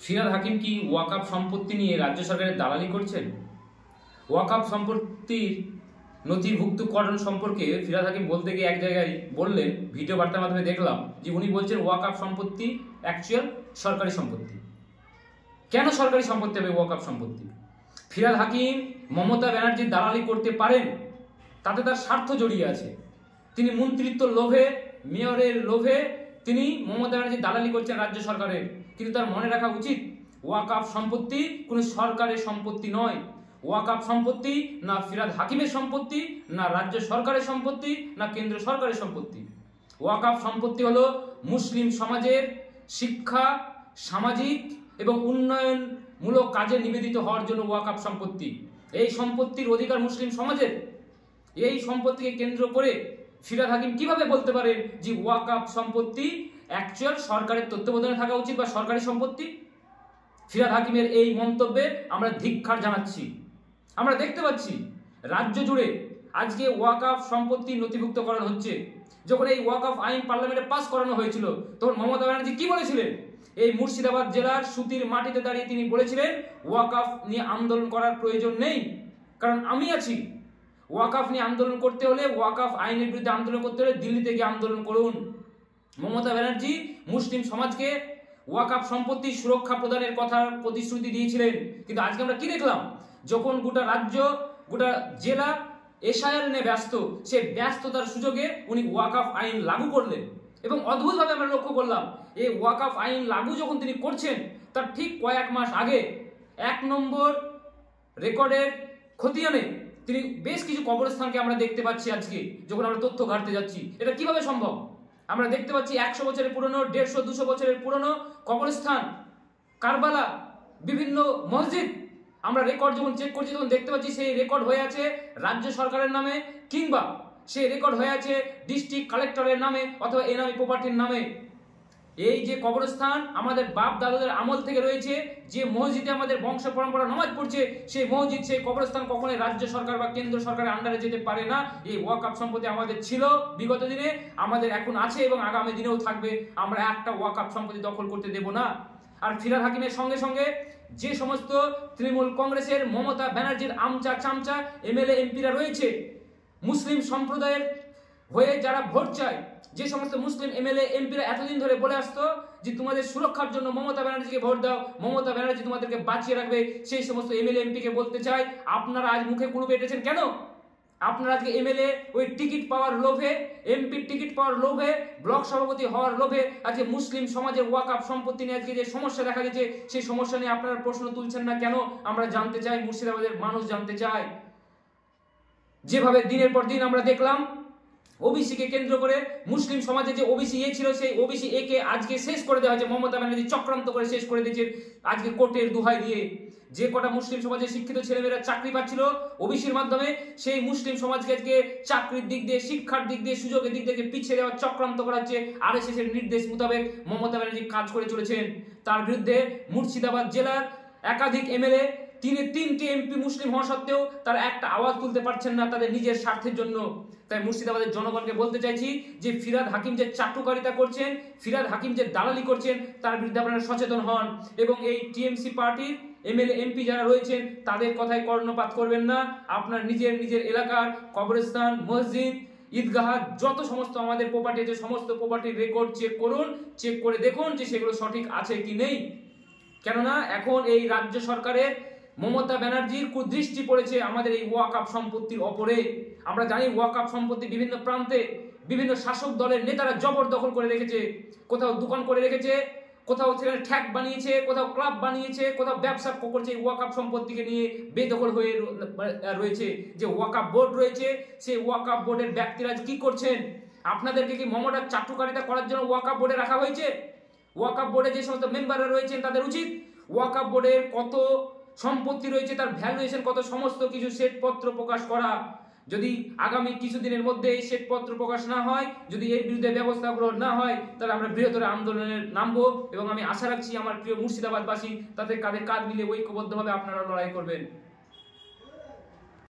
ফিরহাদ হাকিম কি ওয়াকফ সম্পত্তি নিয়ে রাজ্য সরকারের দালালি করছেন? ওয়াকফ সম্পত্তির নথিভুক্তকরণ সম্পর্কে ফিরহাদ হাকিম বলতে গিয়ে এক জায়গায় বললেন, ভিডিও বার্তার মাধ্যমে দেখলাম যে উনি বলছেন ওয়াকফ সম্পত্তি অ্যাকচুয়াল সরকারি সম্পত্তি। কেন সরকারি সম্পত্তি হবে ওয়াকফ সম্পত্তি? ফিরহাদ হাকিম মমতা ব্যানার্জির দালালি করতে পারেন, তাতে তার স্বার্থ জড়িয়ে আছে। তিনি মন্ত্রিত্ব লোভে, মেয়রের লোভে তিনি মমতা ব্যানার্জির দালালি করছেন রাজ্য সরকারের। কিন্তু তার মনে রাখা উচিত, ওয়াকফ সম্পত্তি কোনো সরকারের সম্পত্তি নয়। ওয়াকফ সম্পত্তি না ফিরহাদ হাকিমের সম্পত্তি, না রাজ্য সরকারের সম্পত্তি, না কেন্দ্র সরকারের সম্পত্তি। ওয়াকফ সম্পত্তি হলো মুসলিম সমাজের শিক্ষা, সামাজিক এবং উন্নয়নমূলক কাজে নিবেদিত হওয়ার জন্য ওয়াকফ সম্পত্তি। এই সম্পত্তির অধিকার মুসলিম সমাজের। এই সম্পত্তিকে কেন্দ্র করে ফিরহাদ হাকিম কিভাবে বলতে পারেন যে ওয়াকফ সম্পত্তি অ্যাকচুয়াল সরকারের তত্ত্বাবধানে থাকা উচিত বা সরকারি সম্পত্তি? ফিরহাদ হাকিমের এই মন্তব্যে আমরা ধিক্কার জানাচ্ছি। আমরা দেখতে পাচ্ছি রাজ্য জুড়ে আজকে ওয়াকফ সম্পত্তি নথিভুক্তকরণ হচ্ছে। যখন এই ওয়াকফ আইন পার্লামেন্টে পাস করানো হয়েছিল, তখন মমতা ব্যানার্জি কি বলেছিলেন? এই মুর্শিদাবাদ জেলার সুতির মাটিতে দাঁড়িয়ে তিনি বলেছিলেন ওয়াকফ নিয়ে আন্দোলন করার প্রয়োজন নেই, কারণ আমি আছি। ওয়াকফ নিয়ে আন্দোলন করতে হলে, ওয়াকফ আইনের বিরুদ্ধে আন্দোলন করতে হলে দিল্লিতে গিয়ে আন্দোলন করুন। মমতা ব্যানার্জি মুসলিম সমাজকে ওয়াকফ সম্পত্তি সুরক্ষা প্রদানের কথা প্রতিশ্রুতি দিয়েছিলেন, কিন্তু আজকে আমরা কি দেখলাম? যখন গোটা রাজ্য, গোটা জেলা এসআইআর নিয়ে ব্যস্ত, সে ব্যস্ততার সুযোগে উনি ওয়াকফ আইন লাগু করলেন। এবং অদ্ভুতভাবে আমরা লক্ষ্য করলাম, এই ওয়াকফ আইন লাগু যখন তিনি করছেন, তার ঠিক কয়েক মাস আগে 1 নম্বর রেকর্ডের খতিয়ানে তিনি বেশ কিছু কবরস্থানকে আমরা দেখতে পাচ্ছি। আজকে যখন আমরা তথ্য ঘাটতে যাচ্ছি, এটা কিভাবে সম্ভব? আমরা দেখতে পাচ্ছি 100 বছরের পুরনো, 150-200 বছরের পুরনো কবরস্থান, কারবালা, বিভিন্ন মসজিদ। আমরা রেকর্ড যখন চেক করছি তখন দেখতে পাচ্ছি সেই রেকর্ড হয়ে আছে রাজ্য সরকারের নামে, কিংবা সেই রেকর্ড হয়ে আছে ডিস্ট্রিক্ট কালেক্টরের নামে অথবা এনামি প্রপার্টির নামে। এই যে কবরস্থান আমাদের বাপ দাদাদের আমল থেকে রয়েছে, যে মসজিদে আমাদের বংশ পরম্পরা নামাজ পড়ছে, সেই মসজিদ, সেই কবরস্থান কখনোই রাজ্য সরকার বা কেন্দ্র সরকারের আন্ডারে যেতে পারে না। এই ওয়াকফ সম্পত্তি আমাদের ছিল বিগত দিনে, আমাদের এখন আছে এবং আগামী দিনেও থাকবে। আমরা একটা ওয়াকফ সম্পত্তি দখল করতে দেব না। আর ফিরহাদ হাকিমের সঙ্গে সঙ্গে যে সমস্ত তৃণমূল কংগ্রেসের, মমতা ব্যানার্জির আমচা চামচা এমএলএ এমপিরা রয়েছে, মুসলিম সম্প্রদায়ের হয়ে যারা ভোট চায়, যে সমস্ত মুসলিম এমএলএ এমপিরা এতদিন ধরে বলে আসতো যে তোমাদের সুরক্ষার জন্য মমতা ব্যানার্জিকে ভোট দাও, মমতা ব্যানার্জি তোমাদেরকে বাঁচিয়ে রাখবে, সেই সমস্ত এমএলএ এমপিকে বলতে চাই, আপনারা আজ মুখে কুলু বেটেছেন কেন? আপনারা আজকে এমএলএ ওই টিকিট পাওয়ার লোভে, এমপির টিকিট পাওয়ার লোভে, ব্লক সভাপতি হওয়ার লোভে আজকে মুসলিম সমাজের ওয়াকফ সম্পত্তি নিয়ে আজকে যে সমস্যা দেখা গেছে, সেই সমস্যা নিয়ে আপনারা প্রশ্ন তুলছেন না কেন? আমরা জানতে চাই, মুর্শিদাবাদের মানুষ জানতে চায়। যেভাবে দিনের পর দিন আমরা দেখলাম ওবিসিকে কেন্দ্র করে মুসলিম সমাজে যে ওবিসি এ ছিল, সেই ওবিসি এ কে আজকে শেষ করে দেওয়া হয়েছে। মমতা ব্যানার্জি চক্রান্ত করে শেষ করে দিয়েছে আজকে কোর্টের দোহাই দিয়ে। যে কটা মুসলিম সমাজের শিক্ষিত ছেলেমেয়েরা চাকরি পাচ্ছিল ওবিসির মাধ্যমে, সেই মুসলিম সমাজকে আজকে চাকরির দিক দিয়ে, শিক্ষার দিক দিয়ে, সুযোগের দিক থেকে পিছিয়ে দেওয়ার চক্রান্ত করাচ্ছে আরএসএস এর নির্দেশ মোতাবেক মমতা ব্যানার্জি কাজ করে চলেছেন। তার বিরুদ্ধে মুর্শিদাবাদ জেলার একাধিক এমএলএ, 3টে এমপি মুসলিম হওয়া সত্ত্বেও তারা একটা আওয়াজ তুলতে পারছেন না তাদের নিজের স্বার্থের জন্য। তাই মুর্শিদাবাদের জনগণকে বলতে চাইছি যে ফিরহাদ হাকিম যে চাটুকারিতা করছেন, ফিরহাদ হাকিম যে দালালি করছেন, তার বিরুদ্ধে আপনারা সচেতন হন এবং এই টিএমসি পার্টির এমএলএ এমপি যারা রয়েছেন তাদের কথায় কর্ণপাত করবেন না। আপনার নিজের নিজের এলাকার কবরস্থান, মসজিদ, ঈদগাহ, যত সমস্ত আমাদের প্রপার্টি আছে, সমস্ত প্রপার্টির রেকর্ড চেক করুন, চেক করে দেখুন যে সেগুলো সঠিক আছে কি নেই। কেননা এখন এই রাজ্য সরকারের মমতা ব্যানার্জির কুদৃষ্টি পড়েছে আমাদের এই ওয়াকফ সম্পত্তির ওপরে। আমরা জানি ওয়াকফ সম্পত্তি বিভিন্ন প্রান্তে বিভিন্ন শাসক দলের নেতারা জবরদখল করে রেখেছে। কোথাও দোকান করে রেখেছে, কোথাও সেখানে ঠ্যাক বানিয়েছে, কোথাও ক্লাব বানিয়েছে, কোথাও ব্যবসা করছে। ওয়াকফ সম্পত্তিকে নিয়ে বেদখল হয়ে রয়েছে। যে ওয়াকফ বোর্ড রয়েছে, সেই ওয়াকফ বোর্ডের ব্যক্তিরা কি করছেন? আপনাদেরকে কি মমতার চাটুকারিতা করার জন্য ওয়াকফ বোর্ডে রাখা হয়েছে? ওয়াকফ বোর্ডে যে সমস্ত মেম্বাররা রয়েছেন তাদের উচিত ওয়াকফ বোর্ডের কত সম্পত্তি রয়েছে, তার ভ্যালুয়েশন কত, সমস্ত কিছু শ্বেতপত্র প্রকাশ করা। যদি আগামী কিছুদিনের মধ্যে এই শ্বেতপত্র প্রকাশ না হয়, যদি এর বিরুদ্ধে ব্যবস্থা গ্রহণ না হয়, তাহলে আমরা বৃহত্তর আন্দোলনে নামবো এবং আমি আশা রাখছি আমার প্রিয় মুর্শিদাবাদবাসী তাতে কাঁধে কাঁধ মিলিয়ে ঐক্যবদ্ধভাবে আপনারা লড়াই করবেন।